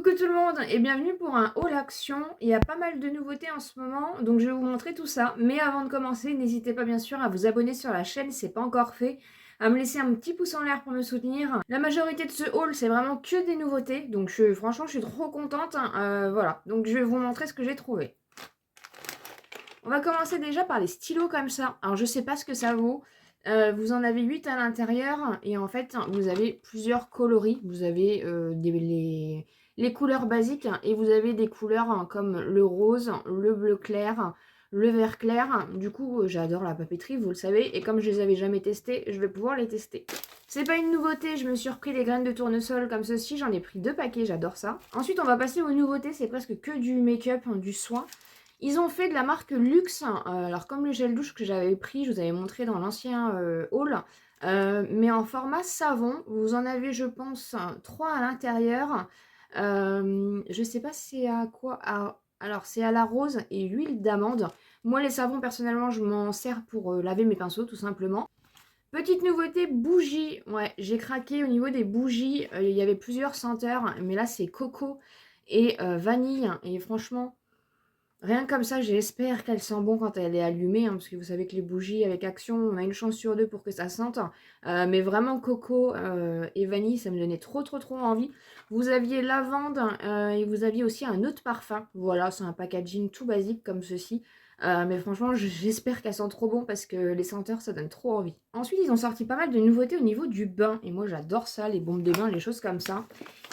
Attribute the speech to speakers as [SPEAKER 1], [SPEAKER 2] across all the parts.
[SPEAKER 1] Coucou tout le monde et bienvenue pour un haul action. Il y a pas mal de nouveautés en ce moment, donc je vais vous montrer tout ça. Mais avant de commencer, n'hésitez pas bien sûr à vous abonner sur la chaîne si c'est pas encore fait, à me laisser un petit pouce en l'air pour me soutenir. La majorité de ce haul, c'est vraiment que des nouveautés, donc franchement, je suis trop contente. Voilà, donc je vais vous montrer ce que j'ai trouvé. On va commencer déjà par les stylos comme ça. Alors je sais pas ce que ça vaut. Vous en avez 8 à l'intérieur et en fait vous avez plusieurs coloris. Vous avez les couleurs basiques et vous avez des couleurs comme le rose, le bleu clair, le vert clair. Du coup j'adore la papeterie, vous le savez, et comme je les avais jamais testés, je vais pouvoir les tester. C'est pas une nouveauté, je me suis repris les graines de tournesol comme ceci, j'en ai pris 2 paquets, j'adore ça. Ensuite on va passer aux nouveautés, c'est presque que du make-up, du soin. Ils ont fait de la marque Luxe, alors comme le gel douche que j'avais pris, je vous avais montré dans l'ancien haul, mais en format savon. Vous en avez, je pense, 3 à l'intérieur. Je sais pas c'est à quoi. Alors, c'est à la rose et l'huile d'amande. Moi, les savons, personnellement, je m'en sers pour laver mes pinceaux, tout simplement. Petite nouveauté, bougies. Ouais, j'ai craqué au niveau des bougies. Il y avait plusieurs senteurs, mais là, c'est coco et vanille. Et franchement, rien que comme ça, j'espère qu'elle sent bon quand elle est allumée, parce que vous savez que les bougies avec Action, on a une chance sur deux pour que ça sente. Mais vraiment coco et vanille, ça me donnait trop envie. Vous aviez lavande et vous aviez aussi un autre parfum. Voilà, c'est un packaging tout basique comme ceci. Mais franchement, j'espère qu'elle sent trop bon parce que les senteurs, ça donne trop envie. Ensuite, ils ont sorti pas mal de nouveautés au niveau du bain. Et moi, j'adore ça, les bombes de bain, les choses comme ça.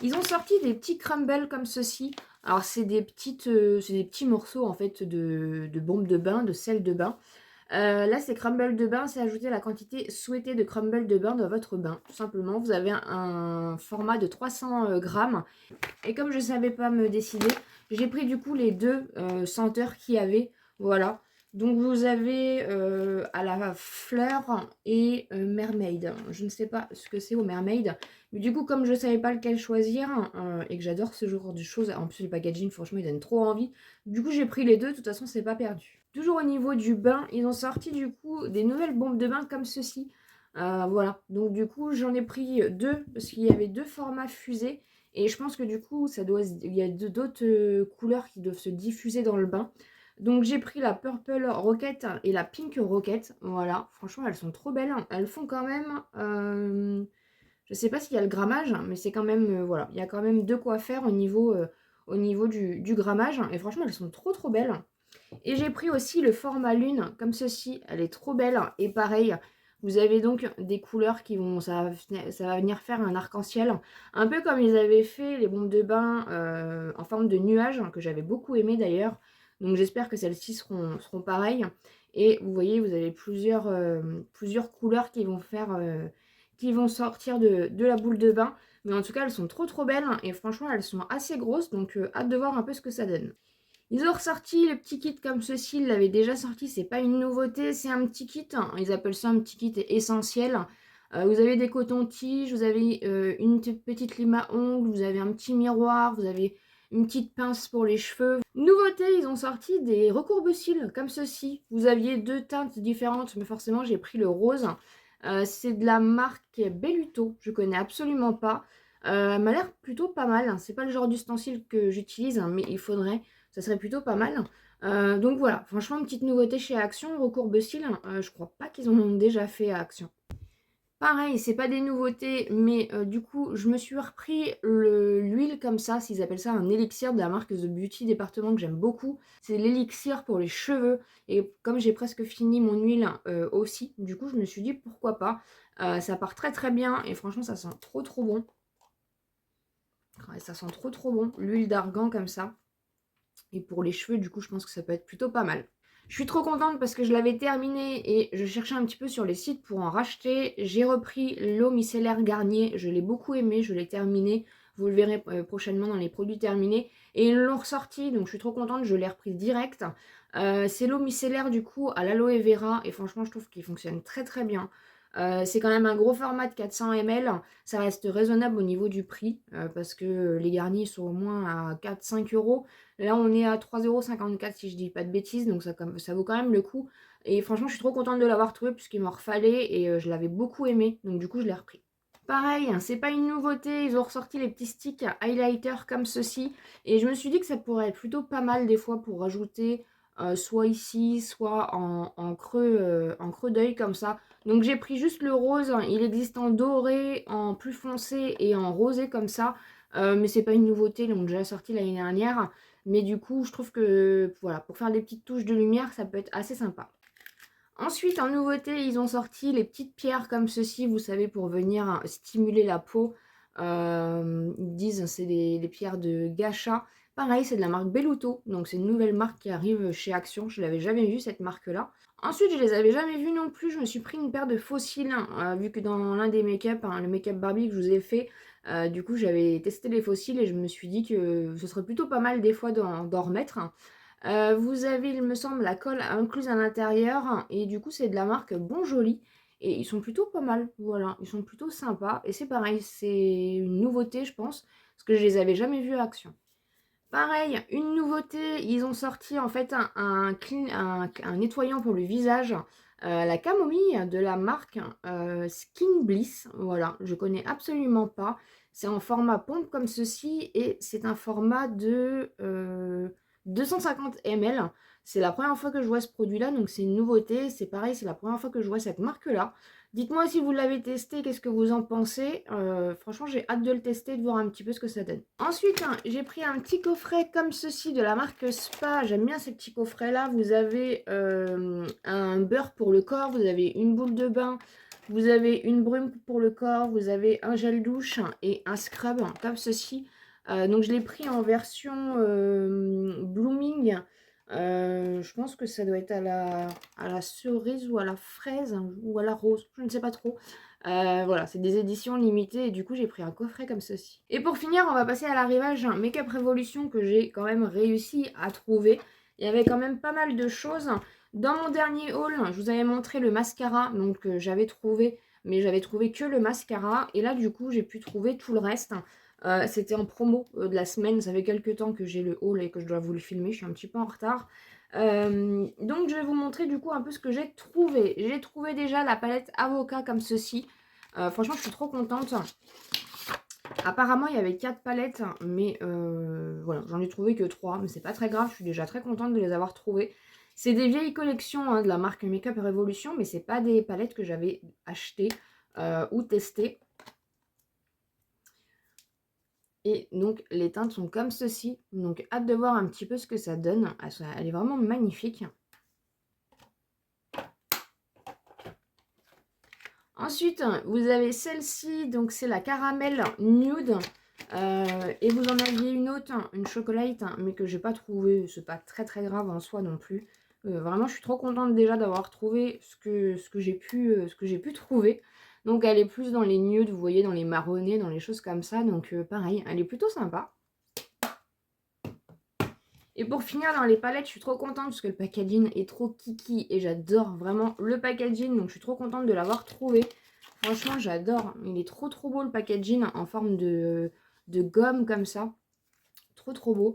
[SPEAKER 1] Ils ont sorti des petits crumbles comme ceci. Alors, c'est des petits morceaux en fait de bombes de bain, de sel de bain. Là, c'est crumble de bain, c'est ajouter la quantité souhaitée de crumble de bain dans votre bain. Tout simplement, vous avez un format de 300 grammes. Et comme je ne savais pas me décider, j'ai pris du coup les deux senteurs qu'il y avait. Voilà. Donc vous avez à la fleur et mermaid. Je ne sais pas ce que c'est au mermaid. Mais du coup, comme je ne savais pas lequel choisir et que j'adore ce genre de choses, en plus le packaging, franchement, il donne trop envie. Du coup, j'ai pris les deux. De toute façon, c'est pas perdu. Toujours au niveau du bain, ils ont sorti du coup des nouvelles bombes de bain comme ceci. Voilà. Donc du coup, j'en ai pris deux parce qu'il y avait deux formats fusées. Et je pense que du coup, il y a d'autres couleurs qui doivent se diffuser dans le bain. Donc j'ai pris la Purple Rocket et la Pink Rocket. Voilà, franchement, elles sont trop belles. Elles font quand même... je sais pas s'il y a le grammage, mais c'est quand même... voilà, il y a quand même de quoi faire au niveau du grammage. Et franchement, elles sont trop belles. Et j'ai pris aussi le format lune, comme ceci. Elle est trop belle. Et pareil, vous avez donc des couleurs qui vont... Ça va venir faire un arc-en-ciel. Un peu comme ils avaient fait les bombes de bain en forme de nuages, que j'avais beaucoup aimé d'ailleurs. Donc j'espère que celles-ci seront pareilles. Et vous voyez, vous avez plusieurs couleurs qui vont qui vont sortir de la boule de bain. Mais en tout cas, elles sont trop belles. Et franchement, elles sont assez grosses. Donc hâte de voir un peu ce que ça donne. Ils ont ressorti le petit kit comme ceci, ils l'avaient déjà sorti, c'est pas une nouveauté, c'est un petit kit, ils appellent ça un petit kit essentiel. Vous avez des cotons-tiges, vous avez une petite lime à ongles, vous avez un petit miroir, vous avez une petite pince pour les cheveux. Nouveauté, ils ont sorti des recourbe-cils comme ceci. Vous aviez deux teintes différentes, mais forcément j'ai pris le rose. C'est de la marque Belluto, je connais absolument pas. Elle m'a l'air plutôt pas mal, hein. C'est pas le genre d'ustensile que j'utilise, hein, mais il faudrait, ça serait plutôt pas mal. Donc voilà, franchement, une petite nouveauté chez Action, recourbe-cils, je crois pas qu'ils en ont déjà fait à Action. Pareil, c'est pas des nouveautés, mais du coup, je me suis repris l'huile comme ça, s'ils appellent ça un élixir de la marque The Beauty Département que j'aime beaucoup. C'est l'élixir pour les cheveux, et comme j'ai presque fini mon huile aussi, du coup, je me suis dit pourquoi pas. Ça part très bien, et franchement, ça sent trop bon. Ouais, ça sent trop bon, l'huile d'argan comme ça. Et pour les cheveux, du coup, je pense que ça peut être plutôt pas mal. Je suis trop contente parce que je l'avais terminé et je cherchais un petit peu sur les sites pour en racheter. J'ai repris l'eau micellaire Garnier, je l'ai beaucoup aimé, je l'ai terminé. Vous le verrez prochainement dans les produits terminés. Et ils l'ont ressorti, donc je suis trop contente, je l'ai repris direct. C'est l'eau micellaire du coup à l'aloe vera et franchement je trouve qu'il fonctionne très bien. C'est quand même un gros format de 400 ml, ça reste raisonnable au niveau du prix parce que les garnis sont au moins à 4-5 euros. Là on est à 3,54 € si je dis pas de bêtises, donc ça vaut quand même le coup. Et franchement je suis trop contente de l'avoir trouvé puisqu'il m'en refallait et je l'avais beaucoup aimé, donc du coup je l'ai repris. Pareil, hein, c'est pas une nouveauté, ils ont ressorti les petits sticks highlighter comme ceci. Et je me suis dit que ça pourrait être plutôt pas mal des fois pour rajouter soit ici, soit en creux d'œil comme ça. Donc j'ai pris juste le rose, hein, il existe en doré, en plus foncé et en rosé comme ça. Mais c'est pas une nouveauté, ils l'ont déjà sorti l'année dernière. Mais du coup, je trouve que voilà, pour faire des petites touches de lumière, ça peut être assez sympa. Ensuite, en nouveauté, ils ont sorti les petites pierres comme ceci, vous savez, pour venir stimuler la peau. Ils disent c'est des pierres de Gacha. Pareil, c'est de la marque Belluto, donc c'est une nouvelle marque qui arrive chez Action. Je l'avais jamais vue cette marque-là. Ensuite, je les avais jamais vues non plus. Je me suis pris une paire de fossiles, vu que dans l'un des make-up, hein, le make-up Barbie que je vous ai fait, du coup, j'avais testé les fossiles et je me suis dit que ce serait plutôt pas mal des fois d'en remettre. Vous avez, il me semble, la colle incluse à l'intérieur. Et du coup, c'est de la marque Bon Joli. Et ils sont plutôt pas mal. Voilà, ils sont plutôt sympas. Et c'est pareil, c'est une nouveauté, je pense. Parce que je les avais jamais vus à Action. Pareil, une nouveauté, ils ont sorti en fait un nettoyant pour le visage. La camomille de la marque Skin Bliss. Voilà, je connais absolument pas. C'est en format pompe comme ceci et c'est un format de 250 ml. C'est la première fois que je vois ce produit-là, donc c'est une nouveauté. C'est pareil, c'est la première fois que je vois cette marque-là. Dites-moi si vous l'avez testé, qu'est-ce que vous en pensez. Franchement, j'ai hâte de le tester, de voir un petit peu ce que ça donne. Ensuite, hein, j'ai pris un petit coffret comme ceci de la marque Spa. J'aime bien ces petits coffrets-là. Vous avez un beurre pour le corps, vous avez une boule de bain, vous avez une brume pour le corps, vous avez un gel douche et un scrub comme ceci. Donc, je l'ai pris en version Blooming. Je pense que ça doit être à la cerise ou à la fraise hein, ou à la rose, je ne sais pas trop. Voilà, c'est des éditions limitées et du coup j'ai pris un coffret comme ceci. Et pour finir, on va passer à l'arrivage Make-up Revolution que j'ai quand même réussi à trouver. Il y avait quand même pas mal de choses. Dans mon dernier haul, je vous avais montré le mascara, donc j'avais trouvé, mais j'avais trouvé que le mascara. Et là du coup j'ai pu trouver tout le reste. C'était en promo de la semaine, ça fait quelques temps que j'ai le haul et que je dois vous le filmer, je suis un petit peu en retard. Donc je vais vous montrer du coup un peu ce que j'ai trouvé. J'ai trouvé déjà la palette avocat comme ceci. Franchement je suis trop contente. Apparemment il y avait 4 palettes, mais voilà, j'en ai trouvé que 3, mais c'est pas très grave, je suis déjà très contente de les avoir trouvées. C'est des vieilles collections hein, de la marque Makeup Revolution, mais c'est pas des palettes que j'avais achetées ou testées. Et donc les teintes sont comme ceci. Donc hâte de voir un petit peu ce que ça donne. Elle est vraiment magnifique. Ensuite, vous avez celle-ci. Donc c'est la caramel nude. Et vous en aviez une autre, une chocolate, mais que j'ai pas trouvée. C'est pas très très grave en soi non plus. Vraiment, je suis trop contente déjà d'avoir trouvé ce que j'ai pu trouver. Donc elle est plus dans les nudes, vous voyez, dans les marronnés, dans les choses comme ça. Donc pareil, elle est plutôt sympa. Et pour finir dans les palettes, je suis trop contente parce que le packaging est trop kiki et j'adore vraiment le packaging. Donc je suis trop contente de l'avoir trouvé. Franchement, j'adore. Il est trop trop beau le packaging en forme de gomme comme ça. Trop trop beau.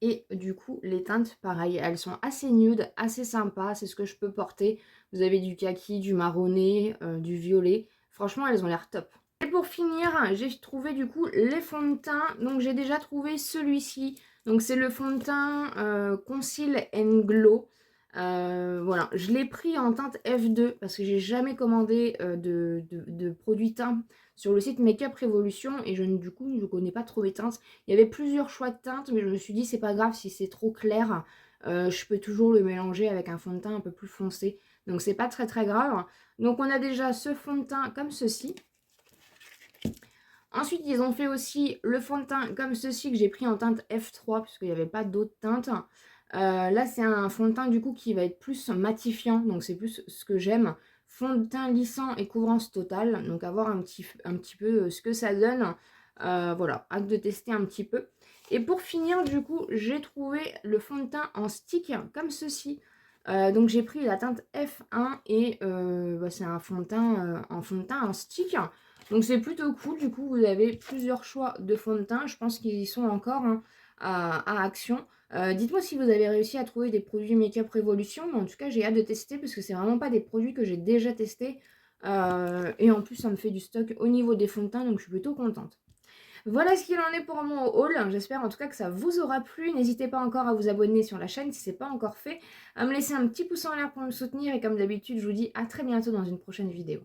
[SPEAKER 1] Et du coup, les teintes, pareil, elles sont assez nude, assez sympas. C'est ce que je peux porter. Vous avez du kaki, du marronné, du violet. Franchement, elles ont l'air top. Et pour finir, j'ai trouvé du coup les fonds de teint. Donc j'ai déjà trouvé celui-ci. Donc c'est le fond de teint Conceal and Glow. Voilà, je l'ai pris en teinte F2 parce que j'ai jamais commandé de produits teints sur le site Makeup Revolution et du coup je ne connais pas trop les teintes. Il y avait plusieurs choix de teintes mais je me suis dit c'est pas grave si c'est trop clair. Je peux toujours le mélanger avec un fond de teint un peu plus foncé. Donc c'est pas très très grave. Donc on a déjà ce fond de teint comme ceci. Ensuite, ils ont fait aussi le fond de teint comme ceci que j'ai pris en teinte F3 puisqu'il n'y avait pas d'autres teintes. Là, c'est un fond de teint du coup qui va être plus matifiant, donc c'est plus ce que j'aime. Fond de teint lissant et couvrance totale, donc à voir un petit peu ce que ça donne. Voilà, hâte de tester un petit peu. Et pour finir, du coup, j'ai trouvé le fond de teint en stick comme ceci. Donc j'ai pris la teinte F1 et c'est un fond de teint en stick. Donc c'est plutôt cool, du coup vous avez plusieurs choix de fond de teint, je pense qu'ils y sont encore hein, à Action. Dites-moi si vous avez réussi à trouver des produits Makeup Revolution, mais en tout cas j'ai hâte de tester parce que c'est vraiment pas des produits que j'ai déjà testés. Et en plus, ça me fait du stock au niveau des fonds de teint, donc je suis plutôt contente. Voilà ce qu'il en est pour mon haul. J'espère en tout cas que ça vous aura plu. N'hésitez pas encore à vous abonner sur la chaîne si ce n'est pas encore fait, à me laisser un petit pouce en l'air pour me soutenir et comme d'habitude, je vous dis à très bientôt dans une prochaine vidéo.